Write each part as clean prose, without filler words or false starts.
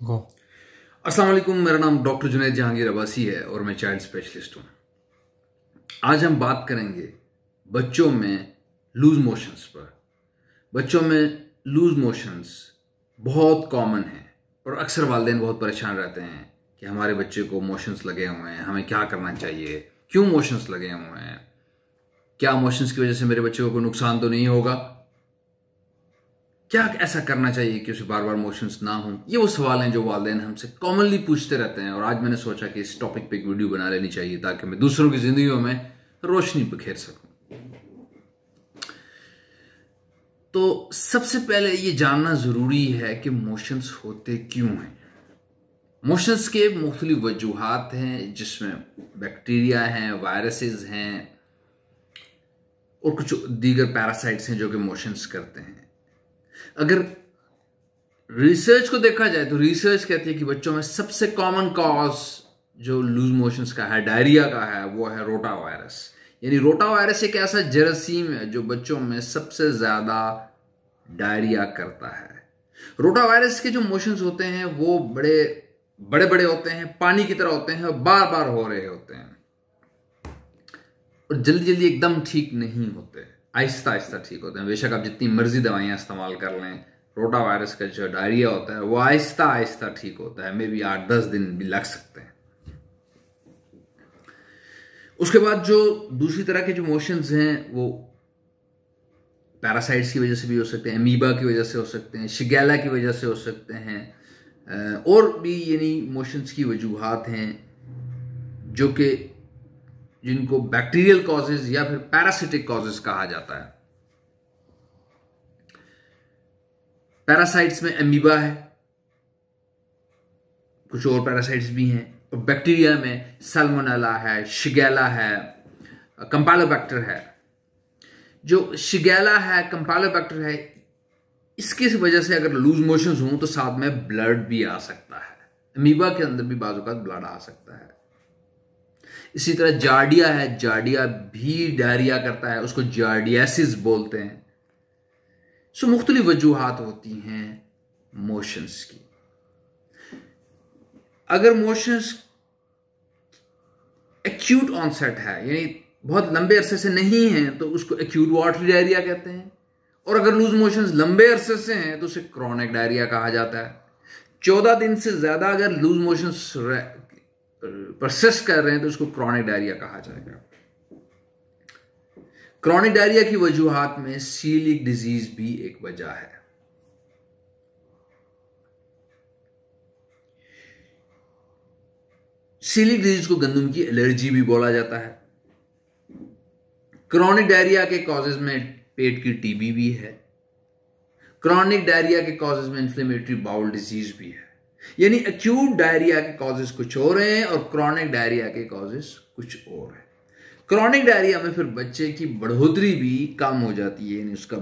गो। अस्सलाम वालेकुम, मेरा नाम डॉक्टर जुनैद जहांगीर अब्बासी है और मैं चाइल्ड स्पेशलिस्ट हूँ। आज हम बात करेंगे बच्चों में लूज मोशंस पर। बच्चों में लूज मोशंस बहुत कॉमन है और अक्सर वालिदैन बहुत परेशान रहते हैं कि हमारे बच्चे को मोशंस लगे हुए हैं, हमें क्या करना चाहिए, क्यों मोशंस लगे हुए हैं, क्या मोशंस की वजह से मेरे बच्चे को कोई नुकसान तो नहीं होगा, क्या ऐसा करना चाहिए कि उसे बार बार मोशंस ना हो। ये वो सवाल हैं जो वालिदैन हमसे कॉमनली पूछते रहते हैं और आज मैंने सोचा कि इस टॉपिक पे एक वीडियो बना लेनी चाहिए ताकि मैं दूसरों की जिंदगियों में रोशनी बिखेर सकूं। तो सबसे पहले ये जानना जरूरी है कि मोशंस होते क्यों हैं। मोशंस के मुख्तलिफ वजूहात हैं जिसमें बैक्टीरिया हैं, वायरसेस हैं और कुछ दीगर पैरासाइट्स हैं जो कि मोशंस करते हैं। अगर रिसर्च को देखा जाए तो रिसर्च कहती है कि बच्चों में सबसे कॉमन कॉज जो लूज मोशंस का है, डायरिया का है, वो है रोटा वायरस। यानी रोटा वायरस एक ऐसा जरासीम है जो बच्चों में सबसे ज्यादा डायरिया करता है। रोटा वायरस के जो मोशंस होते हैं वो बड़े बड़े होते हैं, पानी की तरह होते हैं और बार बार हो रहे होते हैं और जल्दी जल्दी एकदम ठीक नहीं होते, आहिस्ता आहिस्ता ठीक होते हैं। बेशक आप जितनी मर्जी दवाइयां इस्तेमाल कर लें, रोटा वायरस का जो डायरिया होता है वो आहिस्ता आहिस्ता ठीक होता है, मे बी 8-10 दिन भी लग सकते हैं। उसके बाद जो दूसरी तरह के जो मोशंस हैं वो पैरासाइट्स की वजह से भी हो सकते हैं, अमीबा की वजह से हो सकते हैं, शिगेला की वजह से हो सकते हैं और भी यानी मोशंस की वजूहात हैं जो कि जिनको बैक्टीरियल कॉजेज या फिर पैरासिटिक कॉजेज कहा जाता है। पैरासाइट्स में अमीबा है, कुछ और पैरासाइट्स भी हैं और बैक्टीरिया में सल्मोनेला है, शिगेला है, कंपाइलोबैक्टर है। जो शिगेला है, कंपाइलोबैक्टर है, इसकी वजह से अगर लूज मोशंस हों तो साथ में ब्लड भी आ सकता है। अमीबा के अंदर भी बाज़ औक़ात ब्लड आ सकता है। इसी तरह जार्डिया है, जार्डिया भी डायरिया करता है, उसको जार्डियासिस बोलते हैं। सो मुख्तलिफ वजूहात होती हैं मोशंस की। अगर मोशंस एक्यूट ऑनसेट है यानी बहुत लंबे अरसे से नहीं है तो उसको एक्यूट वाटरी डायरिया कहते हैं और अगर लूज मोशंस लंबे अरसे से हैं तो उसे क्रॉनिक डायरिया कहा जाता है। 14 दिन से ज्यादा अगर लूज मोशंस परसिस्ट कर रहे हैं तो उसको क्रॉनिक डायरिया कहा जाएगा। क्रॉनिक डायरिया की वजूहात में सीलिक डिजीज भी एक वजह है। सीलिक डिजीज को गंदम की एलर्जी भी बोला जाता है। क्रॉनिक डायरिया के कॉजेज में पेट की टीबी भी है। क्रॉनिक डायरिया के कॉजेज में इन्फ्लेमेटरी बाउल डिजीज भी है। यानी एक्यूट डायरिया के कॉजेज कुछ और हैं और क्रॉनिक डायरिया के कॉजेज कुछ और हैं। क्रॉनिक डायरिया में फिर बच्चे की बढ़ोतरी भी कम हो जाती है, यानी उसका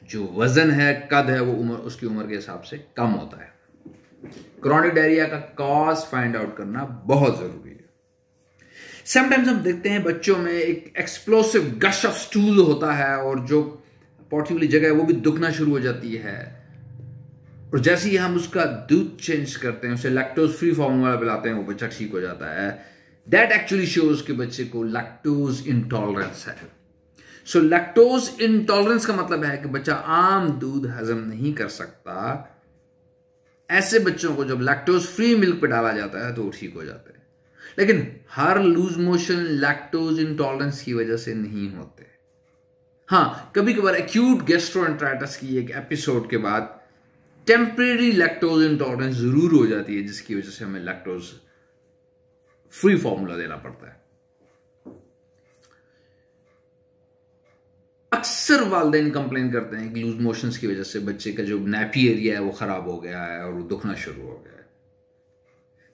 जो वजन है, कद है, वो उसकी उम्र के हिसाब से कम होता है। क्रॉनिक डायरिया का कॉज फाइंड आउट करना बहुत जरूरी है। समटाइम्स हम देखते हैं बच्चों में एक एक्सप्लोसिव गश ऑफ स्टूल होता है और जो पॉटी वाली जगह है वो भी दुखना शुरू हो जाती है और जैसे ही हम उसका दूध चेंज करते हैं, उसे लैक्टोज फ्री फॉर्मूला पिलाते हैं, वो बच्चा ठीक हो जाता है। दैट एक्चुअली शोज कि बच्चे को लैक्टोज इंटॉलरेंस है। सो लैक्टोज इंटॉलरेंस का मतलब है कि बच्चा आम दूध हजम नहीं कर सकता। ऐसे बच्चों को जब लैक्टोज फ्री मिल्क पे डाला जाता है तो वो ठीक हो जाते हैं। लेकिन हर लूज मोशन लैक्टोज इंटॉलरेंस की वजह से नहीं होते। हाँ, कभी कभार एक्यूट गैस्ट्रोएंटेराइटिस की एक एपिसोड के बाद टेम्परेरी लैक्टोज इंटॉलरेंस जरूर हो जाती है जिसकी वजह से हमें लैक्टोज फ्री फॉर्मूला देना पड़ता है। अक्सर वालिदैन कंप्लेन करते हैं कि लूज मोशंस की वजह से बच्चे का जो नैपी एरिया है वो खराब हो गया है और वो दुखना शुरू हो गया है।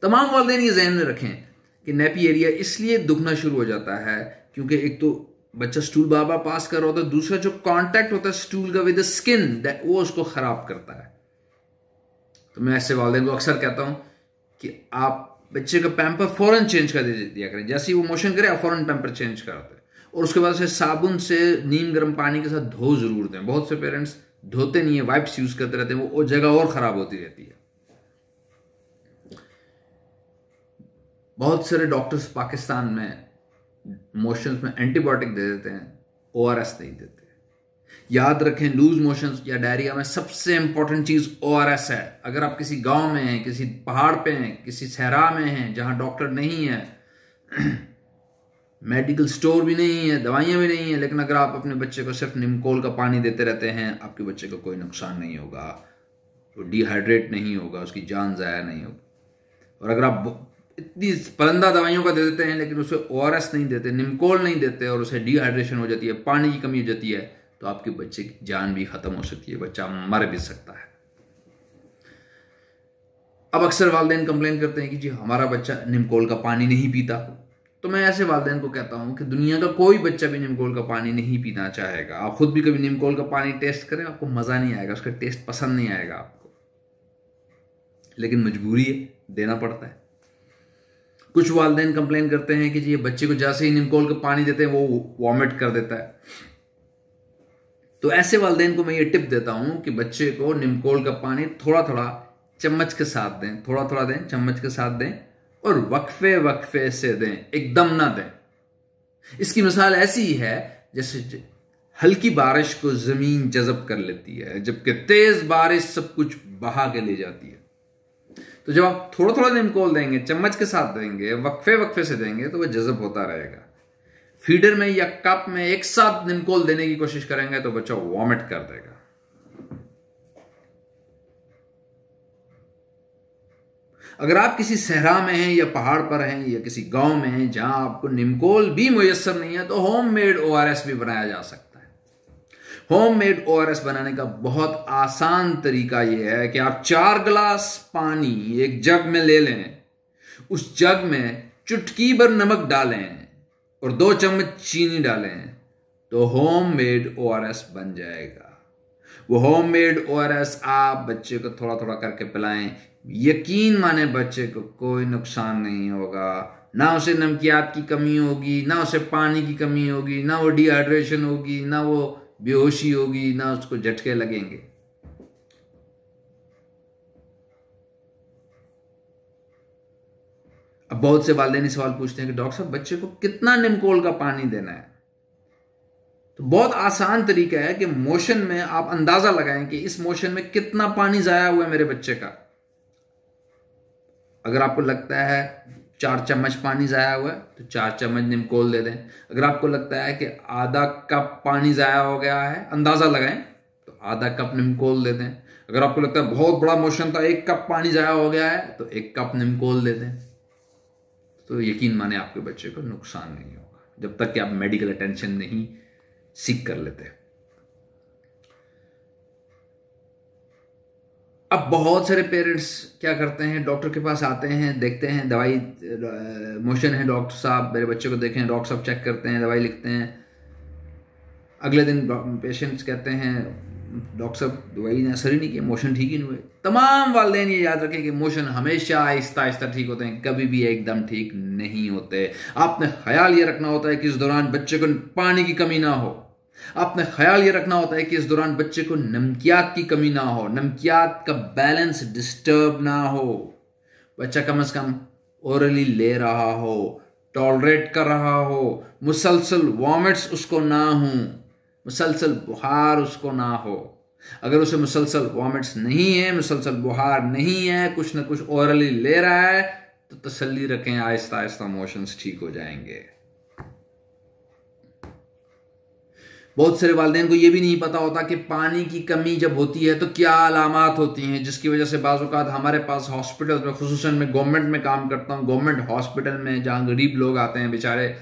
तमाम वालिदैन ये ज़हन में रखें कि नैपी एरिया इसलिए दुखना शुरू हो जाता है क्योंकि एक तो बच्चा स्टूल बार बार पास कर रहा होता है, दूसरा जो कांटेक्ट होता है स्टूल का विद द स्किन वो उसको खराब करता है। तो मैं ऐसे वालिदैन को अक्सर कहता हूं कि आप बच्चे का पैम्पर फौरन चेंज कर दिया करें। जैसे ही वो मोशन करे आप फौरन पैम्पर चेंज कराते हैं और उसके बाद उसे साबुन से नीम गर्म पानी के साथ धो जरूर दें। बहुत से पेरेंट्स धोते नहीं है, वाइप्स यूज करते रहते हैं, वो जगह और खराब होती रहती है। बहुत सारे डॉक्टर्स पाकिस्तान में मोशंस में एंटीबायोटिक दे देते हैं, ओआरएस नहीं देते। याद रखें, लूज मोशंस या डायरिया में सबसे इंपॉर्टेंट चीज ओआरएस है। अगर आप किसी गांव में हैं, किसी पहाड़ पे हैं, किसी सहरा में हैं जहां डॉक्टर नहीं है, मेडिकल स्टोर भी नहीं है, दवाइयां भी नहीं है, लेकिन अगर आप अपने बच्चे को सिर्फ निमकोल का पानी देते रहते हैं, आपके बच्चे को कोई नुकसान नहीं होगा, वो डिहाइड्रेट नहीं होगा, उसकी जान ज़ाया नहीं होगी। और अगर आप इतनी पलंदा दवाइयों का दे देते हैं लेकिन उसे ओआरएस नहीं देते, निमकोल नहीं देते, और उसे डिहाइड्रेशन हो जाती है, पानी की कमी हो जाती है, तो आपके बच्चे की जान भी खत्म हो सकती है, बच्चा मर भी सकता है। अब अक्सर वालिदैन कंप्लेन करते हैं कि जी हमारा बच्चा निमकोल का पानी नहीं पीता। तो मैं ऐसे वालिदैन को कहता हूं कि दुनिया का कोई बच्चा भी निमकोल का पानी नहीं पीना चाहेगा। आप खुद भी कभी निमकोल का पानी टेस्ट करें, आपको मजा नहीं आएगा, उसका टेस्ट पसंद नहीं आएगा आपको, लेकिन मजबूरी है, देना पड़ता है। कुछ वालिदैन कंप्लेन करते हैं कि जी ये बच्चे को जैसे ही निमकोल का पानी देते हैं वो वॉमिट कर देता है। तो ऐसे वालिदैन को मैं ये टिप देता हूं कि बच्चे को निमकोल का पानी थोड़ा थोड़ा चम्मच के साथ दें, थोड़ा थोड़ा दें, चम्मच के साथ दें, और वक्फे वक्फे से दें, एकदम ना दें। इसकी मिसाल ऐसी है जैसे हल्की बारिश को जमीन जज़ब कर लेती है, जबकि तेज बारिश सब कुछ बहा के ले जाती है। तो जब आप थोड़ा थोड़ा निमकोल देंगे, चम्मच के साथ देंगे, वक्फे वक्फे से देंगे, तो वह जज़ब होता रहेगा। फीडर में या कप में एक साथ निमकोल देने की कोशिश करेंगे तो बच्चा वॉमिट कर देगा। अगर आप किसी सहरा में हैं या पहाड़ पर हैं या किसी गांव में हैं जहां आपको निमकोल भी मुयस्सर नहीं है, तो होम मेड ओआरएस भी बनाया जा सकता है। होम मेड ओआरएस बनाने का बहुत आसान तरीका यह है कि आप 4 गिलास पानी एक जग में ले लें, उस जग में चुटकी भर नमक डालें और 2 चम्मच चीनी डालें, तो होम मेड ओआरएस बन जाएगा। वो होम मेड ओआरएस आप बच्चे को थोड़ा थोड़ा करके पिलाएं, यकीन माने बच्चे को कोई नुकसान नहीं होगा, ना उसे नमकियात की कमी होगी, ना उसे पानी की कमी होगी, ना वो डिहाइड्रेशन होगी, ना वो बेहोशी होगी, ना उसको झटके लगेंगे। अब बहुत से वालिदैन सवाल पूछते हैं कि डॉक्टर साहब बच्चे को कितना निमकोल का पानी देना है। तो बहुत आसान तरीका है कि मोशन में आप अंदाजा लगाएं कि इस मोशन में कितना पानी जाया हुआ है मेरे बच्चे का। अगर आपको लगता है 4 चम्मच पानी जाया हुआ है तो 4 चम्मच निमकोल दे दें। अगर आपको लगता है कि आधा कप पानी जाया हो गया है, अंदाजा लगाएं, तो आधा कप निमकोल दे दें। अगर आपको लगता है बहुत बड़ा मोशन था, 1 कप पानी जाया हो गया है, तो 1 कप निमकोल दे दें। तो यकीन माने आपके बच्चे को नुकसान नहीं होगा, जब तक कि आप मेडिकल अटेंशन नहीं सीख कर लेते। अब बहुत सारे पेरेंट्स क्या करते हैं, डॉक्टर के पास आते हैं, देखते हैं दवाई मोशन है, डॉक्टर साहब मेरे बच्चे को देखें, डॉक्टर साहब चेक करते हैं, दवाई लिखते हैं। अगले दिन पेशेंट्स कहते हैं डॉक्टर साहब दवाई ने असर ही नहीं किया, मोशन ठीक ही नहीं हुए। तमाम वालिदैन ये याद रखें कि मोशन हमेशा आहिस्ता आहिस्ता ठीक होते हैं, कभी भी एकदम ठीक नहीं होते। आपने ख्याल ये रखना होता है कि इस दौरान बच्चे को पानी की कमी ना हो, आपने ख्याल ये रखना होता है कि इस दौरान बच्चे को नमकियात की कमी ना हो, नमकियात का बैलेंस डिस्टर्ब ना हो, बच्चा कम से कम ओरली ले रहा हो, टॉलरेट कर रहा हो, मुसलसल वॉमिट्स उसको ना हो, मुसलसल बुखार उसको ना हो। अगर उसे मुसलसल वॉमिट्स नहीं है, मुसलसल बुखार नहीं है, कुछ ना कुछ ओरली ले रहा है, तो तसल्ली रखें, आहिस्ता आहिस्ता मोशंस ठीक हो जाएंगे। बहुत सारे वालिदैन को यह भी नहीं पता होता कि पानी की कमी जब होती है तो क्या अलामात होती हैं, जिसकी वजह से बाज़ औक़ात हमारे पास हॉस्पिटल में, खुसूसन मैं गवर्नमेंट में काम करता हूँ, गवर्नमेंट हॉस्पिटल में जहाँ गरीब लोग आते हैं बेचारे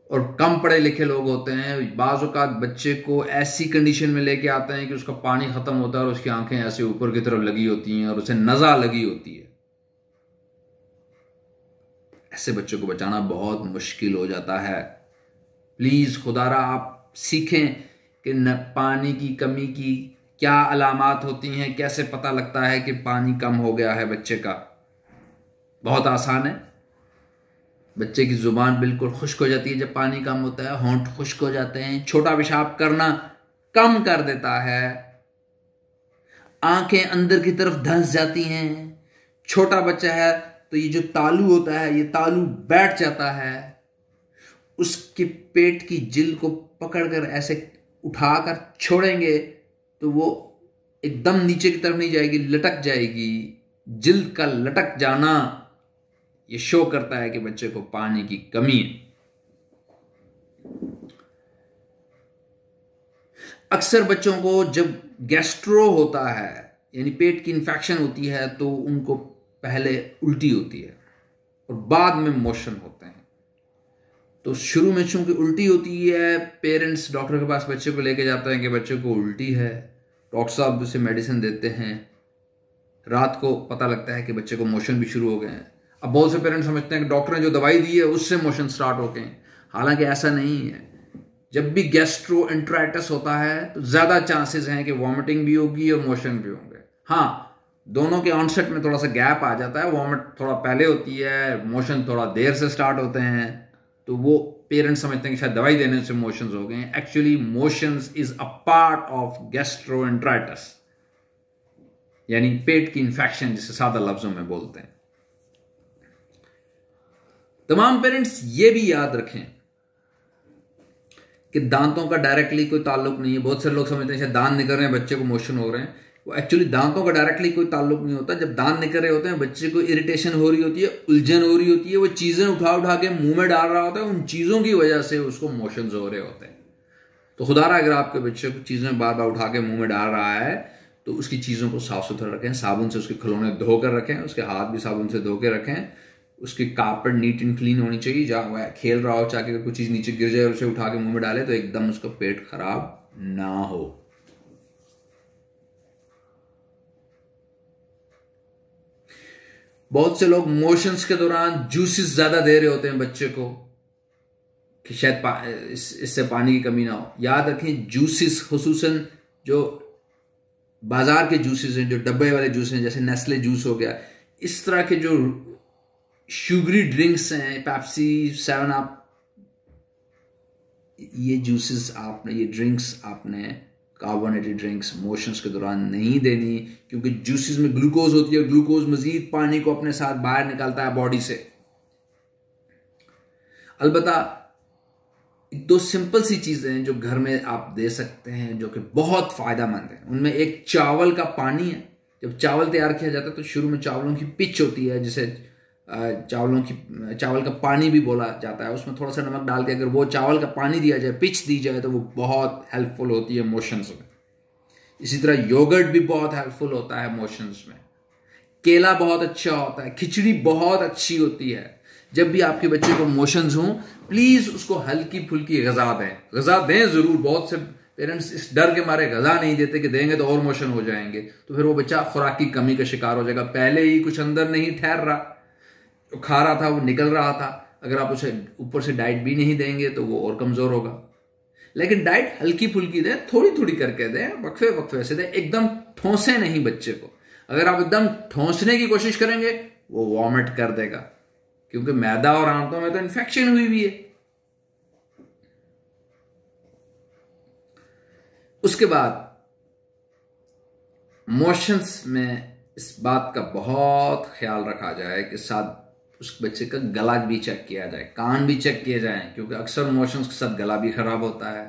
और कम पढ़े लिखे लोग होते हैं, बाज़ औक़ात बच्चे को ऐसी कंडीशन में लेके आते हैं कि उसका पानी ख़त्म होता है और उसकी आंखें ऐसे ऊपर की तरफ लगी होती हैं और उसे नज़ा लगी होती है। ऐसे बच्चों को बचाना बहुत मुश्किल हो जाता है। प्लीज़ खुदारा आप सीखें कि पानी की कमी की क्या अलामात होती हैं, कैसे पता लगता है कि पानी कम हो गया है बच्चे का। बहुत आसान है, बच्चे की जुबान बिल्कुल खुश्क हो जाती है जब पानी कम होता है, होंठ खुश्क हो जाते हैं, छोटा पेशाब करना कम कर देता है, आंखें अंदर की तरफ धंस जाती हैं। छोटा बच्चा है तो ये जो तालू होता है, ये तालू बैठ जाता है, उसके पेट की जिल को पकड़कर ऐसे उठाकर छोड़ेंगे तो वो एकदम नीचे की तरफ नहीं जाएगी, लटक जाएगी। जिल का लटक जाना ये शो करता है कि बच्चे को पानी की कमी है। अक्सर बच्चों को जब गैस्ट्रो होता है यानी पेट की इन्फेक्शन होती है तो उनको पहले उल्टी होती है और बाद में मोशन होते हैं। तो शुरू में चूंकि उल्टी होती है, पेरेंट्स डॉक्टर के पास बच्चे को लेके जाते हैं कि बच्चे को उल्टी है, डॉक्टर साहब उसे मेडिसिन देते हैं, रात को पता लगता है कि बच्चे को मोशन भी शुरू हो गए हैं। अब बहुत से पेरेंट्स समझते हैं कि डॉक्टर ने जो दवाई दी है उससे मोशन स्टार्ट हो गए हैं, हालांकि ऐसा नहीं है। जब भी गैस्ट्रोएंटेराइटिस होता है तो ज्यादा चांसेस हैं कि वॉमिटिंग भी होगी और मोशन भी होंगे। हाँ, दोनों के ऑनसेट में थोड़ा सा गैप आ जाता है, वॉमिट थोड़ा पहले होती है, मोशन थोड़ा देर से स्टार्ट होते हैं, तो वो पेरेंट्स समझते हैं कि शायद दवाई देने से मोशंस हो गए हैं। Actually motions is a part of gastroenteritis, यानी पेट की इंफेक्शन, जिसे सादा लफ्जों में बोलते हैं। तमाम पेरेंट्स ये भी याद रखें कि दांतों का डायरेक्टली कोई ताल्लुक नहीं है। बहुत सारे लोग समझते हैं शायद दांत निकल रहे हैं बच्चे को मोशन हो रहे हैं, वो एक्चुअली दांतों का डायरेक्टली कोई ताल्लुक नहीं होता। जब दांत निकल रहे होते हैं बच्चे को इरिटेशन हो रही होती है, उलझन हो रही होती है, वो चीजें उठा उठा के मुंह में डाल रहा होता है, उन चीजों की वजह से उसको मोशंस हो रहे होते हैं। तो खुदारा अगर आपके बच्चे को चीजें बार बार उठा के मुंह में डाल रहा है तो उसकी चीजों को साफ सुथरा रखें, साबुन से उसके खिलौने धोकर रखें, उसके हाथ भी साबुन से धो के रखें, उसकी कारपेट नीट एंड क्लीन होनी चाहिए। जहां वह खेल रहा हो, चाहे कोई चीज नीचे गिर जाए और उसे उठा के मुंह में डाले तो एकदम उसका पेट खराब ना हो। बहुत से लोग मोशंस के दौरान जूसेस ज्यादा दे रहे होते हैं बच्चे को कि शायद इससे पानी की कमी ना हो। याद रखें, जूसेस खुसूसन जो बाजार के जूसेस हैं, जो डब्बे वाले जूस हैं, जैसे नेस्ले जूस हो गया, इस तरह के जो शुगरी ड्रिंक्स हैं, पेप्सी, 7 अप, ये जूसेस आपने, ये ड्रिंक्स आपने, कार्बोनेटेड ड्रिंक्स मोशंस के दौरान नहीं देनी, क्योंकि जूसेस में ग्लूकोज होती है, ग्लूकोज मजीद पानी को अपने साथ बाहर निकालता है बॉडी से। अलबत्ता दो सिंपल सी चीजें हैं जो घर में आप दे सकते हैं जो कि बहुत फायदेमंद है। उनमें एक चावल का पानी है। जब चावल तैयार किया जाता है तो शुरू में चावलों की पिच होती है, जिसे चावल का पानी भी बोला जाता है। उसमें थोड़ा सा नमक डाल के अगर वो चावल का पानी दिया जाए, पिच दी जाए, तो वो बहुत हेल्पफुल होती है मोशंस में। इसी तरह योगर्ट भी बहुत हेल्पफुल होता है मोशंस में। केला बहुत अच्छा होता है, खिचड़ी बहुत अच्छी होती है। जब भी आपके बच्चे को मोशंस हों, प्लीज उसको हल्की फुल्की गजा दें। गजा दें जरूर। बहुत से पेरेंट्स इस डर के मारे गजा नहीं देते कि देंगे तो और मोशन हो जाएंगे, तो फिर वो बच्चा खुराक की कमी का शिकार हो जाएगा। पहले ही कुछ अंदर नहीं ठहर रहा, जो खा रहा था वो निकल रहा था। अगर आप उसे ऊपर से डाइट भी नहीं देंगे तो वो और कमजोर होगा। लेकिन डाइट हल्की फुल्की दें, थोड़ी थोड़ी करके दें, वक्फे वक्फे से दें, एकदम ठोंसे नहीं बच्चे को। अगर आप एकदम ठोंसने की कोशिश करेंगे वो वॉमिट कर देगा, क्योंकि मैदा और आंतों में तो इन्फेक्शन हुई हुई है। उसके बाद मोशंस में इस बात का बहुत ख्याल रखा जाए कि साथ उस बच्चे का गला भी चेक किया जाए, कान भी चेक किए जाएं, क्योंकि अक्सर मोशंस के साथ गला भी खराब होता है,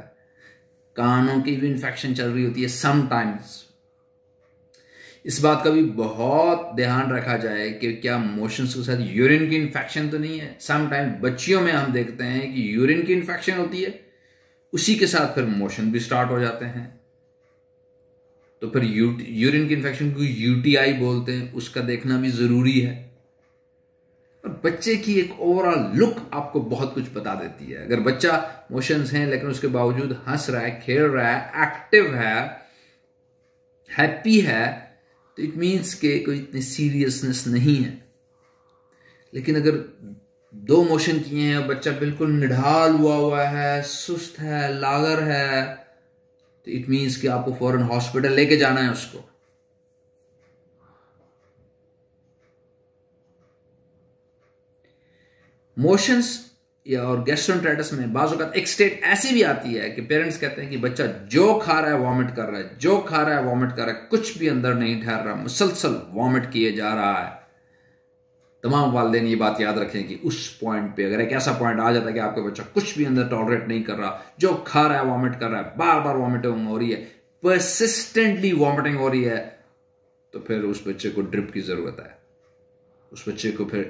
कानों की भी इन्फेक्शन चल रही होती है समटाइम्स। इस बात का भी बहुत ध्यान रखा जाए कि क्या मोशंस के साथ यूरिन की इन्फेक्शन तो नहीं है। समटाइम्स बच्चियों में हम देखते हैं कि यूरिन की इन्फेक्शन होती है, उसी के साथ फिर मोशन भी स्टार्ट हो जाते हैं। तो फिर यूरिन की इन्फेक्शन को यूटीआई बोलते हैं, उसका देखना भी जरूरी है। और बच्चे की एक ओवरऑल लुक आपको बहुत कुछ बता देती है। अगर बच्चा मोशंस हैं लेकिन उसके बावजूद हंस रहा है, खेल रहा है, एक्टिव है, हैप्पी है, तो इट मीन्स के कोई इतनी सीरियसनेस नहीं है। लेकिन अगर 2 मोशन किए हैं, बच्चा बिल्कुल निढाल हुआ है, सुस्त है, लागर है, तो इट मीन्स कि आपको फौरन हॉस्पिटल लेके जाना है उसको। मोशंस या और गैस्ट्रोएंटेराइटिस में बाज़ औक़ात एक स्टेट ऐसी भी आती है कि पेरेंट्स कहते हैं कि बच्चा जो खा रहा है वॉमिट कर रहा है, जो खा रहा है वॉमिट कर रहा है, कुछ भी अंदर नहीं ठहर रहा, मुसलसल वॉमिट किए जा रहा है। तमाम वालिदैन ये बात याद रखें कि उस पॉइंट पे अगर एक ऐसा पॉइंट आ जाता है कि आपका बच्चा कुछ भी अंदर टॉलरेट नहीं कर रहा, जो खा रहा है वॉमिट कर रहा है, बार बार वॉमिटिंग हो रही है, परसिस्टेंटली वॉमिटिंग हो रही है, तो फिर उस बच्चे को ड्रिप की जरूरत है। उस बच्चे को फिर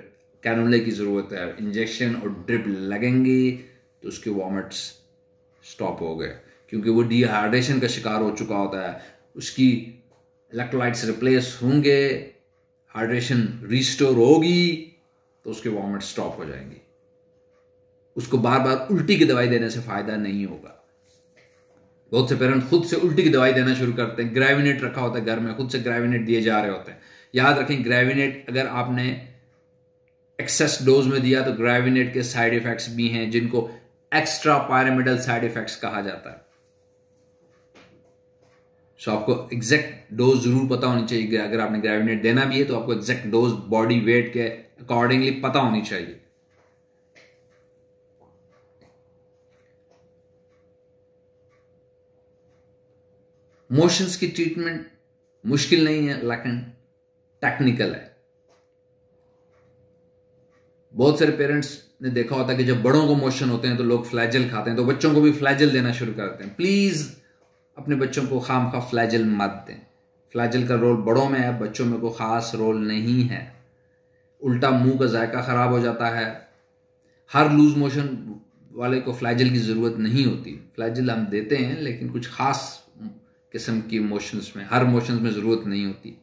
कैनुले की जरूरत है। इंजेक्शन और ड्रिप लगेंगी तो उसके वॉमिट्स स्टॉप हो गए, क्योंकि वो डिहाइड्रेशन का शिकार हो चुका होता है। उसकी इलेक्ट्रोलाइट्स रिप्लेस होंगे, हाइड्रेशन रिस्टोर होगी, तो उसके वॉमिट स्टॉप हो जाएंगी। उसको बार बार उल्टी की दवाई देने से फायदा नहीं होगा। बहुत से पेरेंट खुद से उल्टी की दवाई देना शुरू करते हैं। ग्रेविनेट रखा होता है घर में, खुद से ग्रेविनेट दिए जा रहे होते हैं। याद रखें, ग्रेविनेट अगर आपने एक्सेस डोज में दिया तो ग्रेविनेट के साइड इफेक्ट्स भी हैं, जिनको एक्स्ट्रा पायरामिडल साइड इफेक्ट्स कहा जाता है। सो आपको एग्जैक्ट डोज जरूर पता होनी चाहिए। अगर आपने ग्रेविनेट देना भी है तो आपको एग्जैक्ट डोज बॉडी वेट के अकॉर्डिंगली पता होनी चाहिए। मोशंस की ट्रीटमेंट मुश्किल नहीं है, लेकिन टेक्निकल है। बहुत सारे पेरेंट्स ने देखा होता है कि जब बड़ों को मोशन होते हैं तो लोग फ्लैजल खाते हैं, तो बच्चों को भी फ्लैजल देना शुरू करते हैं। प्लीज अपने बच्चों को खामखा फ्लैजल मत दें। फ्लैजल का रोल बड़ों में है, बच्चों में कोई खास रोल नहीं है। उल्टा मुंह का जायका खराब हो जाता है। हर लूज मोशन वाले को फ्लैजल की जरूरत नहीं होती। फ्लैजल हम देते हैं लेकिन कुछ खास किस्म की मोशंस में, हर मोशंस में जरूरत नहीं होती।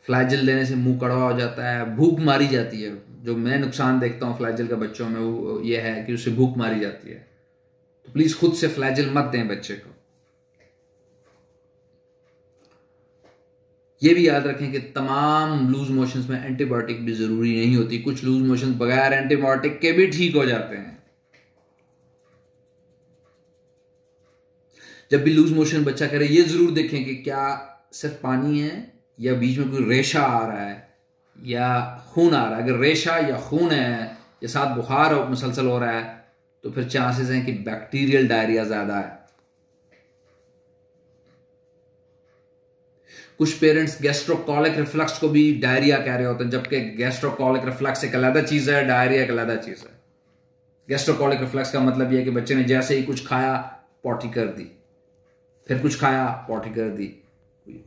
फ्लैजल देने से मुंह कड़वा हो जाता है, भूख मारी जाती है। जो मैं नुकसान देखता हूं फ्लैजल का बच्चों में वो ये है कि उससे भूख मारी जाती है। तो प्लीज खुद से फ्लैजल मत दें बच्चे को। ये भी याद रखें कि तमाम लूज मोशंस में एंटीबायोटिक भी जरूरी नहीं होती। कुछ लूज मोशंस बगैर एंटीबायोटिक के भी ठीक हो जाते हैं। जब भी लूज मोशन बच्चा करे, ये जरूर देखें कि क्या सिर्फ पानी है या बीच में कोई रेशा आ रहा है या खून आ रहा है। अगर रेशा या खून है या साथ बुखार मुसलसल हो रहा है तो फिर चांसेस हैं कि बैक्टीरियल डायरिया ज्यादा है। कुछ पेरेंट्स गैस्ट्रोकॉलिक रिफ्लक्स को भी डायरिया कह रहे होते हैं, जबकि गैस्ट्रोकॉलिक रिफ्लक्स एक अलग चीज है, डायरिया एक अलग चीज है। गैस्ट्रोकॉलिक रिफ्लक्स का मतलब यह है कि बच्चे ने जैसे ही कुछ खाया पॉटी कर दी, फिर कुछ खाया पॉटी कर दी।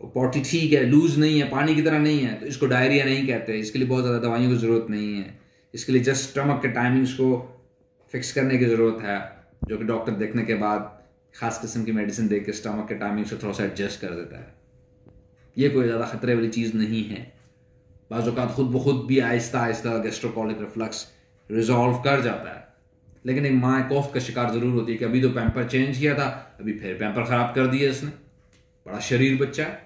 पॉटी ठीक है, लूज नहीं है, पानी की तरह नहीं है, तो इसको डायरिया नहीं कहते। इसके लिए बहुत ज़्यादा दवाइयों की ज़रूरत नहीं है। इसके लिए जस्ट स्टमक के टाइमिंग्स को फिक्स करने की ज़रूरत है, जो कि डॉक्टर देखने के बाद ख़ास किस्म की मेडिसिन दे के स्टमक के टाइमिंग से थोड़ा सा एडजस्ट कर देता है। ये कोई ज़्यादा ख़तरे वाली चीज़ नहीं है। बाज़ औक़ात खुद ब खुद भी Aahista Aahista gastrocolic reflux resolve कर जाता है। लेकिन एक माँ कॉफ का शिकार ज़रूर होती है कि अभी तो पैम्पर चेंज किया था, अभी फिर पैम्पर ख़राब कर दिया इसने। बड़ा शरीर बच्चा है।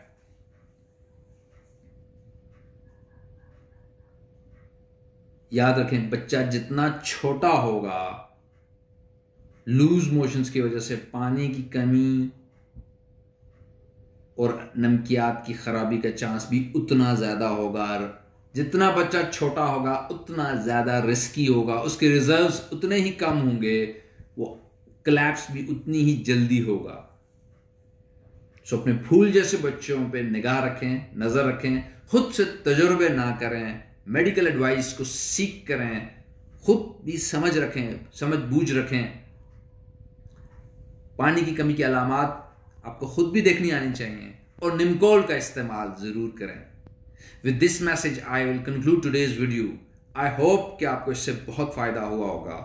याद रखें, बच्चा जितना छोटा होगा, लूज मोशंस की वजह से पानी की कमी और नमकियात की खराबी का चांस भी उतना ज्यादा होगा। जितना बच्चा छोटा होगा उतना ज्यादा रिस्की होगा, उसके रिजर्व्स उतने ही कम होंगे, वो कोलैप्स भी उतनी ही जल्दी होगा। सो अपने फूल जैसे बच्चों पे निगाह रखें, नजर रखें, खुद से तजुर्बे ना करें, मेडिकल एडवाइस को सीख करें, खुद भी समझ रखें, समझ बूझ रखें। पानी की कमी की अलामात आपको खुद भी देखनी आनी चाहिए और निमकोल का इस्तेमाल जरूर करें। With this message I will conclude today's video. I hope कि आपको इससे बहुत फायदा हुआ होगा।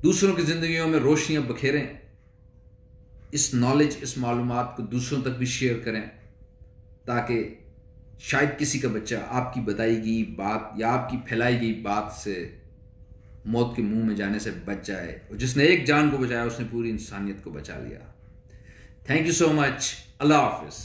दूसरों की जिंदगियों में रोशनियां बखेरें, इस नॉलेज, इस मालूमात को दूसरों तक भी शेयर करें, ताकि शायद किसी का बच्चा आपकी बताई गई बात या आपकी फैलाई गई बात से मौत के मुंह में जाने से बच जाए। और जिसने एक जान को बचाया उसने पूरी इंसानियत को बचा लिया। Thank you so much. Allah Hafiz.